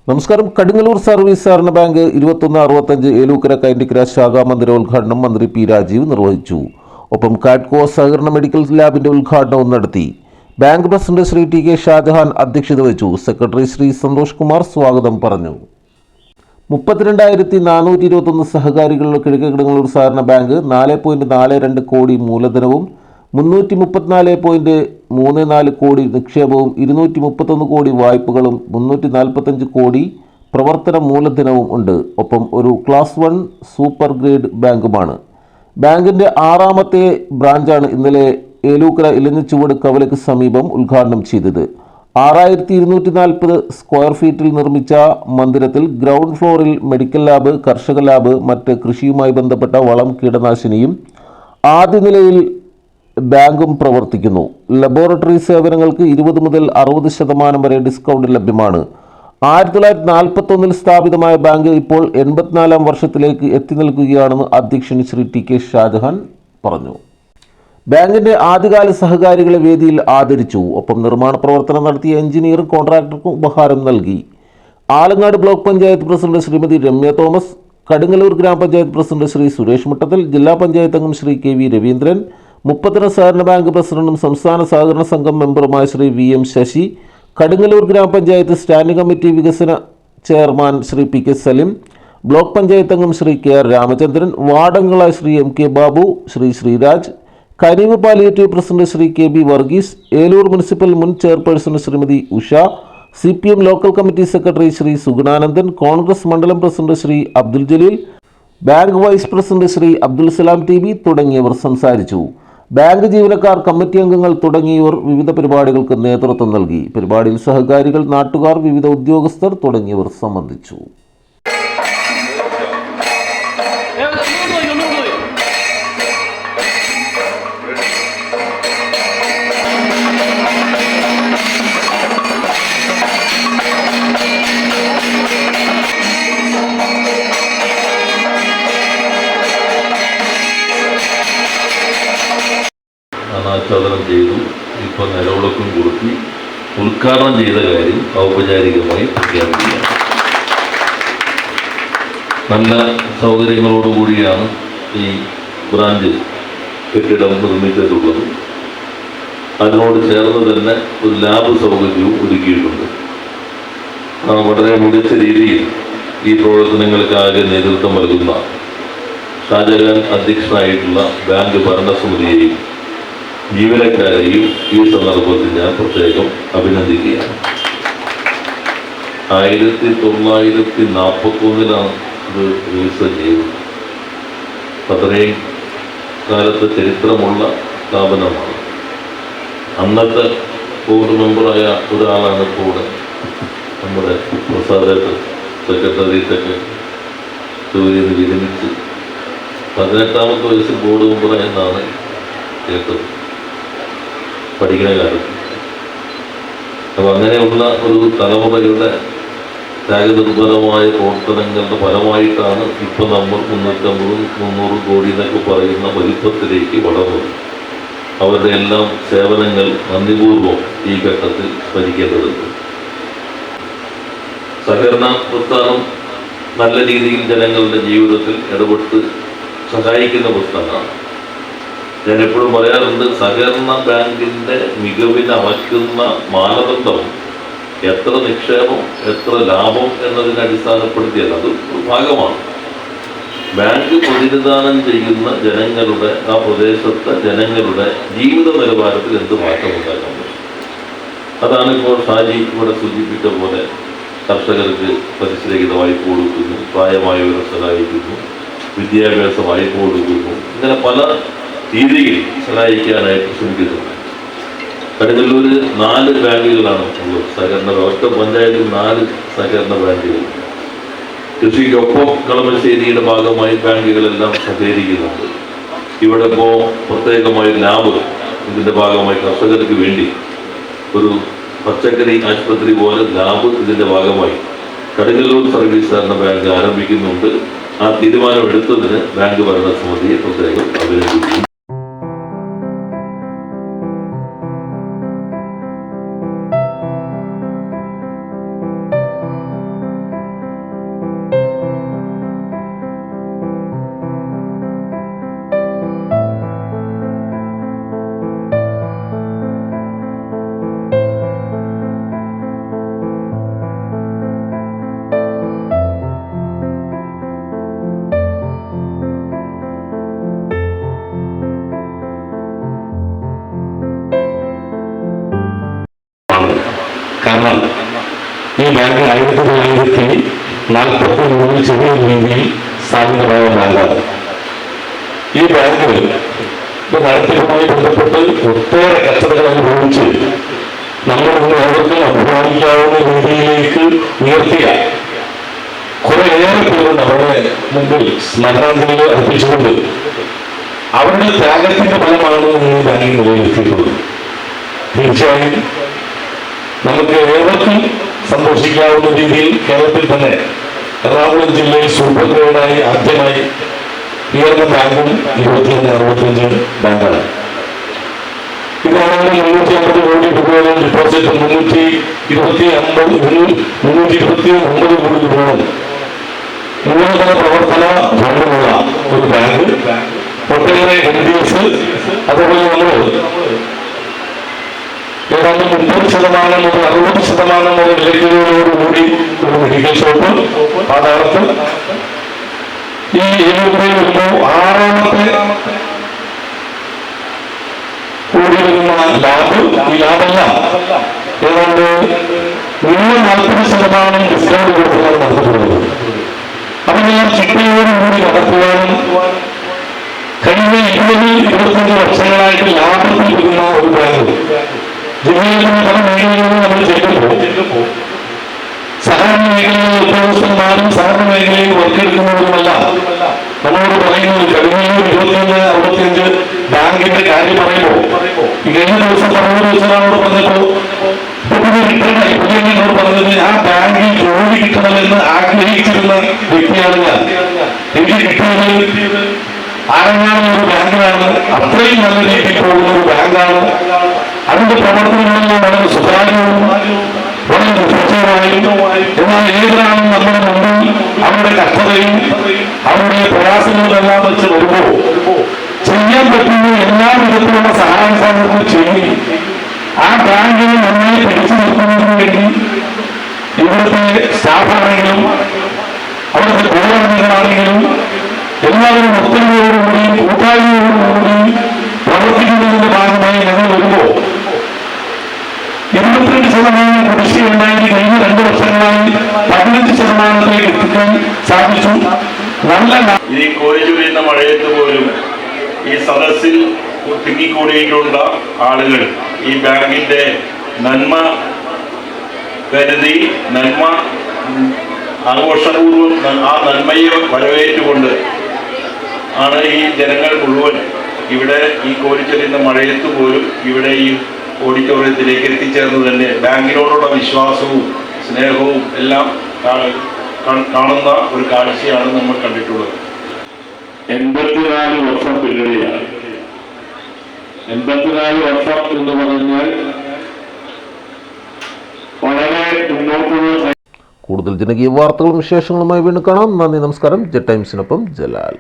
നമസ്കാരം. കടുങ്ങല്ലൂർ സർവീസ് സഹകരണ ബാങ്ക് 2165 ഏലൂക്കര കൈൻഡിക്കര ശാഖാ മന്ദിരോദ്ഘാടനം മന്ത്രി പി രാജീവ് നിർവഹിച്ചു. ഒപ്പം കാഡ്കോ സഹകരണ മെഡിക്കൽ ലാബിന്റെ ഉദ്ഘാടനവും നടത്തി. Bank president Shri T K Shajahan അധ്യക്ഷത വഹിച്ചു. സെക്രട്ടറി ശ്രീ സന്തോഷ് കുമാർ സ്വാഗതം പറഞ്ഞു. 32,421 സഹകാരികളുള്ള കിഴക്കേ കടുങ്ങല്ലൂർ സഹകരണ ബാങ്ക് 4.42 കോടി മൂലധനവും 334.34 കോടി നിക്ഷേപവും 231 കോടി വായ്പകളും 345 കോടി പ്രവർത്തന മൂലധനവും ഉണ്ട്. ഒപ്പം ഒരു ക്ലാസ് 1 സൂപ്പർ ഗ്രേഡ് ബാങ്കുമാണ്. ബാങ്കിൻ്റെ 6ാമത്തെ ബ്രാഞ്ചാണ് ഇന്നലെ ഏലൂക്കര ഇലഞ്ഞിച്ചുവട് കവലയ്ക്ക് സമീപം ഉദ്ഘാടനം ചെയ്തത്. 6240 സ്ക്വയർ ഫീറ്റിൽ നിർമ്മിച്ച മന്ദിരത്തിൽ ഗ്രൗണ്ട് ഫ്ലോറിൽ മെഡിക്കൽ ലാബ്, കർഷക ലാബ്, മറ്റ് കൃഷിയുമായി ബന്ധപ്പെട്ട വളം, കീടനാശിനിയും ആദ്യ നിലയിൽ ബാങ്കും പ്രവർത്തിക്കുന്നു. ലബോറട്ടറി സേവനങ്ങൾക്ക് 20 മുതൽ 60% വരെ ഡിസ്കൗണ്ട് ലഭ്യമാണ്. 1941 സ്ഥാപിതമായ ബാങ്ക് ഇപ്പോൾ 84ാം വർഷത്തിലേക്ക് എത്തി നിൽക്കുകയാണെന്ന് അധ്യക്ഷൻ ശ്രീ ടി കെ ഷാജഹാൻ പറഞ്ഞു. ബാങ്കിന്റെ ആദ്യകാല സഹകാരികളെ വേദിയിൽ ആദരിച്ചു. ഒപ്പം നിർമ്മാണ പ്രവർത്തനം നടത്തിയ എഞ്ചിനീയർ കോൺട്രാക്ടർക്കും ഉപഹാരം നൽകി. Alangad block panchayat president Shrimati Ramya Thomas, Kadungallur grama panchayat president Shri Suresh Muttathil, jilla panchayat അംഗം ശ്രീ കെ വി രവീന്ദ്രൻ, മുപ്പത്തന സഹകരണ ബാങ്ക് പ്രസിഡന്റും സംസ്ഥാന സഹകരണ സംഘം മെമ്പറുമായ Shri V M Sasi, Kadungallur grama panchayat standing committee വികസന chairman Shri P K Salim, block panchayat അംഗം ശ്രീ കെ ആർ രാമചന്ദ്രൻ, വാർഡംഗങ്ങളായ Shri M K Babu, Shri Sreeraj, Kareev palliative president Shri K B Varghese, Eloor municipal മുൻ chairperson Shrimati Usha, CPM local committee secretary Shri Sugunanandan, Congress മണ്ഡലം president Shri Abdul Jaleel, bank vice president Shri Abdul Salam T B തുടങ്ങിയവർ സംസാരിച്ചു. ബാങ്ക് ജീവനക്കാർ, കമ്മിറ്റി അംഗങ്ങൾ തുടങ്ങിയവർ വിവിധ പരിപാടികൾക്ക് നേതൃത്വം നൽകി. പരിപാടിയിൽ സഹകാരികൾ, നാട്ടുകാർ, വിവിധ ഉദ്യോഗസ്ഥർ തുടങ്ങിയവർ സംബന്ധിച്ചു. അനാച്ഛാദനം ചെയ്തു. ഇപ്പോൾ നിലവിളക്കും കൊടുത്തി ഉദ്ഘാടനം ചെയ്ത കാര്യം ഔപചാരികമായി പ്രഖ്യാപിക്കുകയാണ്. നല്ല സൗകര്യങ്ങളോടുകൂടിയാണ് ഈ ബ്രാഞ്ച് കെട്ടിടം നിർമ്മിച്ചിട്ടുള്ളത്. അതിനോട് ചേർന്ന് തന്നെ ഒരു ലാബ് സൗകര്യവും ഒരുക്കിയിട്ടുണ്ട്. വളരെ മികച്ച രീതിയിൽ ഈ പ്രവർത്തനങ്ങൾക്കാകെ നേതൃത്വം നൽകുന്ന ഷാജഹാൻ അധ്യക്ഷനായിട്ടുള്ള ബാങ്ക് ഭരണസമിതിയെയും ജീവനക്കാരെയും ഈ സന്ദർഭത്തിൽ ഞാൻ പ്രത്യേകം അഭിനന്ദിക്കുകയാണ്. 1941 ഇത് രജിസ്റ്റർ ചെയ്തത്. അത്രയും കാലത്ത് ചരിത്രമുള്ള സ്ഥാപനമാണ്. അന്നത്തെ ബോർഡ് മെമ്പറായ ഒരാളാണ് കൂടെ നമ്മുടെ പ്രസാദേട്ടൻ സെക്രട്ടേറിയറ്റൊക്കെ ജോലിയിൽ വിരമിച്ച് 18ാമത്തെ വയസ്സിൽ ബോർഡ് മെമ്പറായെന്നാണ് കേട്ടത് പഠിക്കുന്ന കാലത്ത്. അപ്പം അങ്ങനെയുള്ള ഒരു തലമുറയുടെ ത്യാഗനിർഭരമായ പ്രവർത്തനങ്ങളുടെ ഫലമായിട്ടാണ് ഇപ്പം നമ്മൾ 350-300 കോടി എന്നൊക്കെ പറയുന്ന വലിപ്പത്തിലേക്ക് വളർന്നത്. അവരുടെ എല്ലാം സേവനങ്ങൾ നന്ദിപൂർവ്വം ഈ ഘട്ടത്തിൽ സ്മരിക്കേണ്ടതുണ്ട്. സഹകരണ പ്രസ്ഥാനം നല്ല രീതിയിൽ ജനങ്ങളുടെ ജീവിതത്തിൽ ഇടപെട്ട് സഹായിക്കുന്ന പ്രസ്ഥാനമാണ്. ഞാൻ എപ്പോഴും പറയാറുണ്ട്, സഹകരണ ബാങ്കിൻ്റെ മികവിനെ അളക്കുന്ന മാനദണ്ഡം എത്ര നിക്ഷേപം, എത്ര ലാഭം എന്നതിനെ അടിസ്ഥാനപ്പെടുത്തിയല്ല, അത് ഒരു ഭാഗമാണ്. ബാങ്ക് പ്രതിനിധാനം ചെയ്യുന്ന ജനങ്ങളുടെ, ആ പ്രദേശത്തെ ജനങ്ങളുടെ ജീവിത നിലവാരത്തിൽ എന്ത് മാറ്റം ഉണ്ടാക്കാൻ പറ്റും. അതാണ് ഇപ്പോൾ ഷാജി ഇവിടെ സൂചിപ്പിച്ച പോലെ കർഷകർക്ക് പലിശരഹിത വായ്പ കൊടുക്കുന്നു, പ്രായമായവരെ സഹായിക്കുന്നു, വിദ്യാഭ്യാസ വായ്പ കൊടുക്കുന്നു. ഇങ്ങനെ പല രീതിയിൽ സഹായിക്കാനായിട്ട് ശ്രമിക്കുന്നുണ്ട്. കടുങ്ങല്ലൂർ 4 ബാങ്കുകളാണ് ഉള്ളത്. സഹകരണ ഒറ്റ പഞ്ചായത്തിൽ 4 സഹകരണ ബാങ്കുകൾ. കൃഷിക്കൊപ്പം കളമശ്ശേരിയുടെ ഭാഗമായി ബാങ്കുകളെല്ലാം സഹകരിക്കുന്നുണ്ട്. ഇവിടെ ഇപ്പോൾ പ്രത്യേകമായി ലാബ് ഇതിൻ്റെ ഭാഗമായി കർഷകർക്ക് വേണ്ടി ഒരു പച്ചക്കറി ആശുപത്രി പോലെ ലാബ് ഇതിൻ്റെ ഭാഗമായി കടുങ്ങല്ലൂർ സർവീസ് സഹകരണ ബാങ്ക് ആരംഭിക്കുന്നുണ്ട്. ആ തീരുമാനമെടുത്തതിന് ബാങ്ക് ഭരണസമിതിയെ പ്രത്യേകം അഭിനന്ദിക്കുന്നു. കാരണം ഈ ബാങ്ക് 1943 ചെറിയ രീതിയിൽ സ്ഥാപിതമായ ബാങ്കാണ്. ഈ ബാങ്ക് നടത്തിപ്പുമായി ബന്ധപ്പെട്ട് ഒട്ടേറെ കഷ്ടതകൾ അനുഭവിച്ച് നമ്മൾ ഏവർക്കും അഭിമാനിക്കാവുന്ന രീതിയിലേക്ക് ഉയർത്തിയ കുറേയേറെ പേര് നമ്മുടെ മുമ്പിൽ സ്മരണാഞ്ജലികൾ അർപ്പിച്ചുകൊണ്ട് അവരുടെ ത്യാഗത്തിന്റെ ഫലമാണ് ഈ ബാങ്കിൽ നിലനിർത്തിയിട്ടുള്ളത്. തീർച്ചയായും നമുക്ക് ഏവർക്കും സന്തോഷിക്കാവുന്ന രീതിയിൽ കേരളത്തിൽ തന്നെ എറണാകുളം ജില്ലയിൽ സൂപ്പർ ഗ്രേഡായി ആദ്യമായി ഉയർന്ന ബാങ്കും 2165 ബാങ്കാണ്. ഇതാണെങ്കിൽ 350 കോടി രൂപയോളം ഡിപ്പോസിറ്റ് 329 കോടി രൂപയോളം മൂലധന പ്രവർത്തന ഫണ്ടുള്ള ഒരു ബാങ്ക്. ഒട്ടേറെ NBS അതുപോലെ നമ്മൾ ഏതാണ്ട് 30% മുതൽ 60% വരെ വിലക്കുകളോടുകൂടി ഒരു മെഡിക്കൽ ഷോപ്പ് പാതാളത്ത് ഈ ഏഴുകൂടി വരുമ്പോൾ 6ാമത്തെ കൂടി വരുന്ന ലാബ്. ഈ ലാബെല്ലാം ഏതാണ്ട് 40% ഡിസ്കൗണ്ട് കൊടുക്കുകയാണ് നടത്തപ്പെടുന്നത്. അതെല്ലാം ചിട്ടയോടുകൂടി നടത്തുവാനും കഴിഞ്ഞ 20-25 വർഷങ്ങളായിട്ട് ലാഭത്തിൽ വരുന്ന ഒരു ബാങ്ക് ജില്ലയിൽ പല മേഖലകളിലും നമ്മൾ ചെല്ലുമ്പോൾ സഹകരണ മേഖലയിലെ ഉദ്യോഗസ്ഥന്മാരും സഹകരണ മേഖലയിൽ വർക്കെടുക്കുന്നവരുമല്ല നമ്മളോട് പറയുന്നത് കടുങ്ങല്ലൂർ 2165 ബാങ്കിന്റെ കാര്യം പറയുമ്പോൾ കഴിഞ്ഞ ദിവസം പറഞ്ഞ ഒരാളോട് പറഞ്ഞപ്പോൾ എന്നോട് പറഞ്ഞത് ആ ബാങ്കിൽ ജോലി കിട്ടണമെന്ന് ആഗ്രഹിച്ചിരുന്ന വ്യക്തിയാണ് ഞാൻ. എനിക്ക് കിട്ടിയത് ആരെങ്കിലും ഒരു ബാങ്കിലാണ്. അത്രയും നല്ല രീതിയിൽ പോകുന്ന ഒരു ബാങ്കാണ്. അതിന്റെ പ്രവർത്തനങ്ങളെല്ലാം വളരെ സുതാര്യവും വളരെ നിശ്ചയമായും എന്നാൽ ഏതൊരാളും നമ്മുടെ മുമ്പിൽ അവരുടെ കഷ്ടതയും അവരുടെ പ്രയാസങ്ങളെല്ലാം വെച്ച് വരുമ്പോൾ ചെയ്യാൻ പറ്റുന്ന എല്ലാ വിധത്തിലുള്ള സഹായ സഹകരണം ചെയ്യും. ആ ബാങ്കിനെ നന്നായി പിടിച്ചു നിർത്തുന്നതിന് വേണ്ടി ഇവിടുത്തെ സ്റ്റാഫാണെങ്കിലും അവിടുത്തെ ഗുരുവാണെങ്കിലും എല്ലാവരും ഒത്തൊരുമയോടുകൂടിയും കൂട്ടായ്മയോടുകൂടിയും പ്രവർത്തിക്കുന്നതിന്റെ ഭാഗമായി ഞങ്ങൾ വരുമ്പോൾ 22% കുടിശ്ശികയുണ്ടായി കഴിഞ്ഞ 2 വർഷങ്ങളായി 15%ത്തിലേക്ക് എത്തിക്കാൻ സാധിച്ചു. നല്ല ഈ കോരിചൊരിയുന്ന മഴയത്ത് പോലും ഈ സദസ്സിൽ തിങ്ങിക്കൂടിയിട്ടുള്ള ആളുകൾ ഈ ബാങ്കിന്റെ നന്മ കരുതി നന്മ ആഘോഷപൂർവ്വം ആ നന്മയെ വരവേറ്റുകൊണ്ട് ആണ് ഈ ജനങ്ങൾ മുഴുവൻ ഇവിടെ ഈ കോരിച്ചൊരിയുന്ന മഴയത്ത് പോലും ഇവിടെ ഈ ഓഡിറ്റോറിയത്തിലേക്ക് എത്തിച്ചേർന്ന് തന്നെ ബാങ്കിനോടുള്ള വിശ്വാസവും സ്നേഹവും എല്ലാം കാണുന്ന ഒരു കാഴ്ചയാണ് നമ്മൾ കണ്ടിട്ടുള്ളത്. 84 വർഷം പിന്നിടുകയാണ്. 84 വർഷം എന്ന് പറഞ്ഞാൽ വളരെ മുന്നോട്ടുള്ള. കൂടുതൽ ജനകീയ വാർത്തകളും വിശേഷങ്ങളുമായി വീണ്ടും കാണാം. നന്ദി, നമസ്കാരം. ജെറ്റ് ടൈംസിനൊപ്പം ജലാൽ.